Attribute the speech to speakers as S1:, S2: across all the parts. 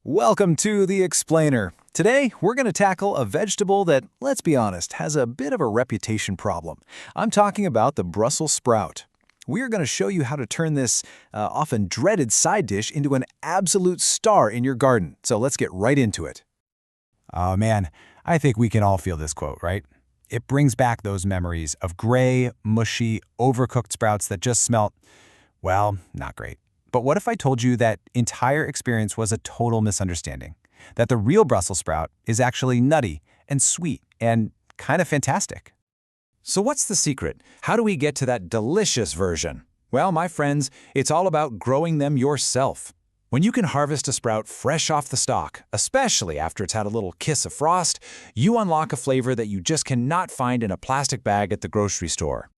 S1: Welcome to The Explainer. Today, we're going to tackle a vegetable that, let's be honest, has a bit of a reputation problem. I'm talking about the Brussels sprout. We are going to show you how to turn this often dreaded side dish into an absolute star in your garden. So let's get right into it.
S2: Oh man, I think we can all feel this quote, right? It brings back those memories of gray, mushy, overcooked sprouts that just smelt, well, not great. But what if I told you that entire experience was a total misunderstanding? That the real Brussels sprout is actually nutty and sweet and kind of fantastic.
S1: So what's the secret? How do we get to that delicious version? Well, my friends, it's all about growing them yourself. When you can harvest a sprout fresh off the stalk, especially after it's had a little kiss of frost, you unlock a flavor that you just cannot find in a plastic bag at the grocery store.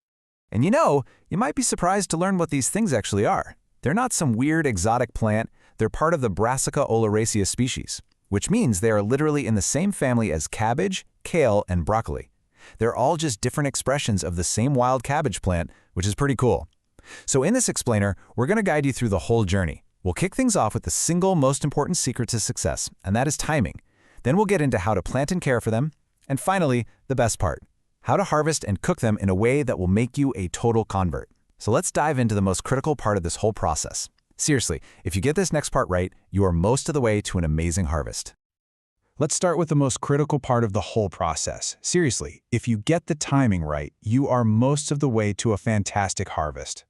S1: And you might be surprised to learn what these things actually are. They're not some weird exotic plant, they're part of the Brassica oleracea species, which means they are literally in the same family as cabbage, kale, and broccoli. They're all just different expressions of the same wild cabbage plant, which is pretty cool. So in this explainer, we're going to guide you through the whole journey. We'll kick things off with the single most important secret to success, and that is timing. Then we'll get into how to plant and care for them, and finally, the best part, how to harvest and cook them in a way that will make you a total convert. So let's dive into the most critical part of this whole process. Seriously, if you get this next part right, you are most of the way to an amazing harvest.
S2: Let's start with the most critical part of the whole process. Seriously, if you get the timing right, you are most of the way to a fantastic harvest.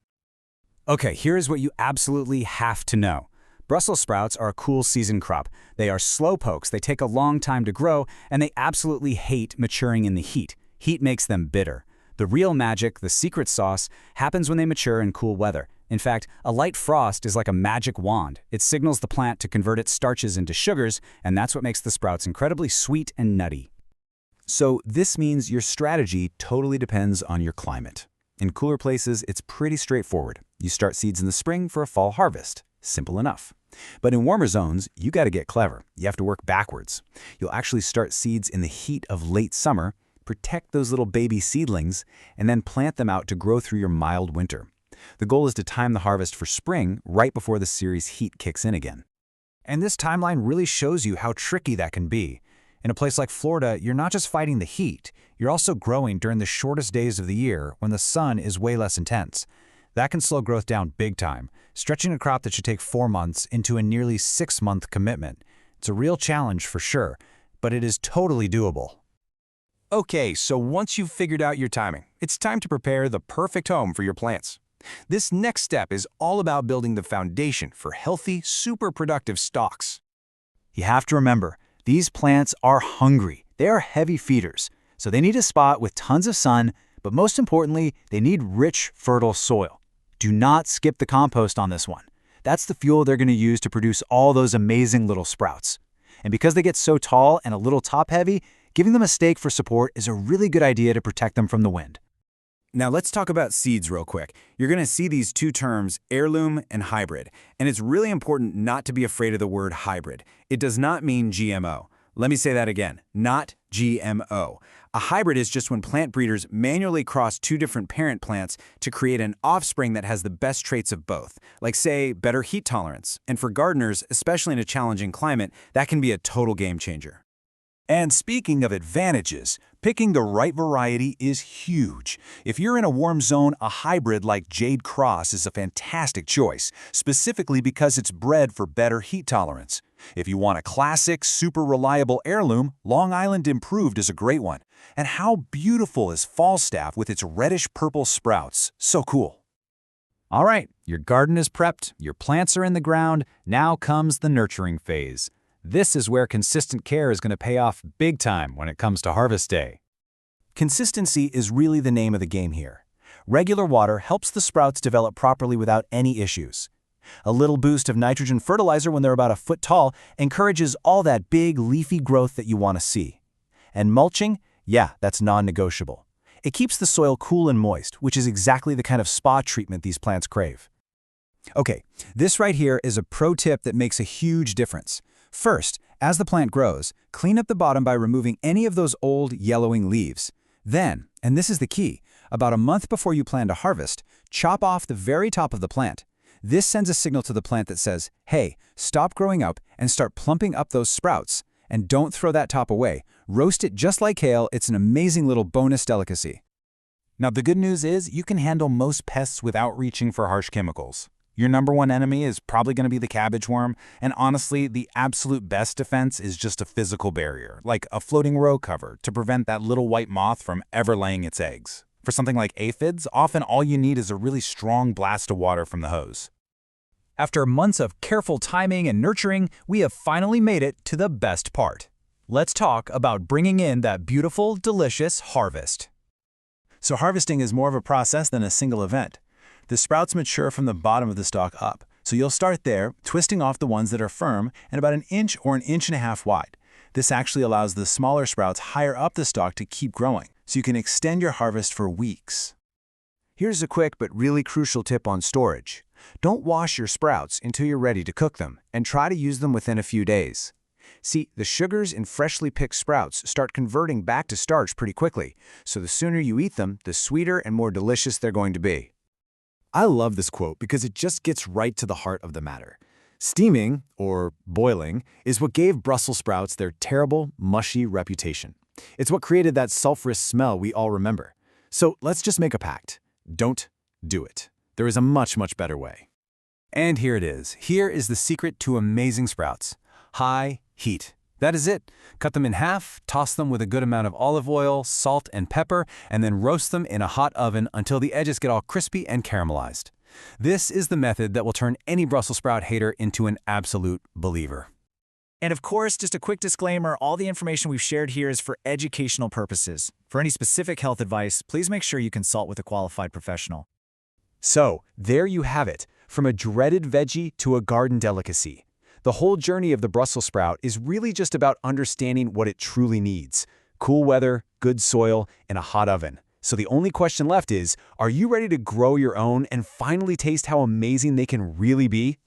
S3: Okay, here's what you absolutely have to know. Brussels sprouts are a cool season crop. They are slow pokes, they take a long time to grow, and they absolutely hate maturing in the heat. Heat makes them bitter. The real magic, the secret sauce, happens when they mature in cool weather. In fact, a light frost is like a magic wand. It signals the plant to convert its starches into sugars, and that's what makes the sprouts incredibly sweet and nutty.
S1: So this means your strategy totally depends on your climate. In cooler places, it's pretty straightforward. You start seeds in the spring for a fall harvest. Simple enough. But in warmer zones, you got to get clever. You have to work backwards. You'll actually start seeds in the heat of late summer, protect those little baby seedlings, and then plant them out to grow through your mild winter. The goal is to time the harvest for spring right before the series heat kicks in again. And this timeline really shows you how tricky that can be. In a place like Florida, you're not just fighting the heat, you're also growing during the shortest days of the year when the sun is way less intense. That can slow growth down big time, stretching a crop that should take 4 months into a nearly 6-month commitment. It's a real challenge for sure, but it is totally doable.
S2: Okay, so once you've figured out your timing, it's time to prepare the perfect home for your plants. This next step is all about building the foundation for healthy, super productive stalks.
S1: You have to remember, these plants are hungry. They are heavy feeders, so they need a spot with tons of sun, but most importantly, they need rich, fertile soil. Do not skip the compost on this one. That's the fuel they're going to use to produce all those amazing little sprouts. And because they get so tall and a little top-heavy, giving them a stake for support is a really good idea to protect them from the wind.
S3: Now let's talk about seeds real quick. You're going to see these two terms, heirloom and hybrid, and it's really important not to be afraid of the word hybrid. It does not mean GMO. Let me say that again, not GMO. A hybrid is just when plant breeders manually cross two different parent plants to create an offspring that has the best traits of both, like say, better heat tolerance. And for gardeners, especially in a challenging climate, that can be a total game changer.
S2: And speaking of advantages, picking the right variety is huge. If you're in a warm zone, a hybrid like Jade Cross is a fantastic choice, specifically because it's bred for better heat tolerance. If you want a classic, super reliable heirloom, Long Island Improved is a great one. And how beautiful is Falstaff with its reddish-purple sprouts? So cool.
S1: All right, your garden is prepped, your plants are in the ground, now comes the nurturing phase. This is where consistent care is going to pay off big time when it comes to harvest day. Consistency is really the name of the game here. Regular water helps the sprouts develop properly without any issues. A little boost of nitrogen fertilizer when they're about a foot tall encourages all that big leafy growth that you want to see. And mulching? Yeah, that's non-negotiable. It keeps the soil cool and moist, which is exactly the kind of spa treatment these plants crave. Okay, this right here is a pro tip that makes a huge difference. First, as the plant grows, clean up the bottom by removing any of those old yellowing leaves. Then, and this is the key, about a month before you plan to harvest, chop off the very top of the plant.
S3: This sends a signal to the plant that says, hey, stop growing up and start plumping up those sprouts. And don't throw that top away. Roast it just like kale. It's an amazing little bonus delicacy.
S2: Now, the good news is you can handle most pests without reaching for harsh chemicals. Your number one enemy is probably going to be the cabbage worm, and honestly, the absolute best defense is just a physical barrier, like a floating row cover, to prevent that little white moth from ever laying its eggs. For something like aphids, often all you need is a really strong blast of water from the hose.
S1: After months of careful timing and nurturing, we have finally made it to the best part. Let's talk about bringing in that beautiful, delicious harvest.
S2: So harvesting is more of a process than a single event. The sprouts mature from the bottom of the stalk up, so you'll start there, twisting off the ones that are firm and about an inch or an inch and a half wide. This actually allows the smaller sprouts higher up the stalk to keep growing, so you can extend your harvest for weeks.
S3: Here's a quick but really crucial tip on storage. Don't wash your sprouts until you're ready to cook them, and try to use them within a few days. See, the sugars in freshly picked sprouts start converting back to starch pretty quickly, so the sooner you eat them, the sweeter and more delicious they're going to be. I love this quote because it just gets right to the heart of the matter. Steaming, or boiling, is what gave Brussels sprouts their terrible, mushy reputation. It's what created that sulfurous smell we all remember. So let's just make a pact. Don't do it. There is a much, much better way. And here it is. Here is the secret to amazing sprouts. High heat. That is it. Cut them in half, toss them with a good amount of olive oil, salt, and pepper, and then roast them in a hot oven until the edges get all crispy and caramelized. This is the method that will turn any Brussels sprout hater into an absolute believer.
S1: And of course, just a quick disclaimer, all the information we've shared here is for educational purposes. For any specific health advice, please make sure you consult with a qualified professional.
S3: So, there you have it. From a dreaded veggie to a garden delicacy. The whole journey of the Brussels sprout is really just about understanding what it truly needs. Cool weather, good soil, and a hot oven. So the only question left is, are you ready to grow your own and finally taste how amazing they can really be?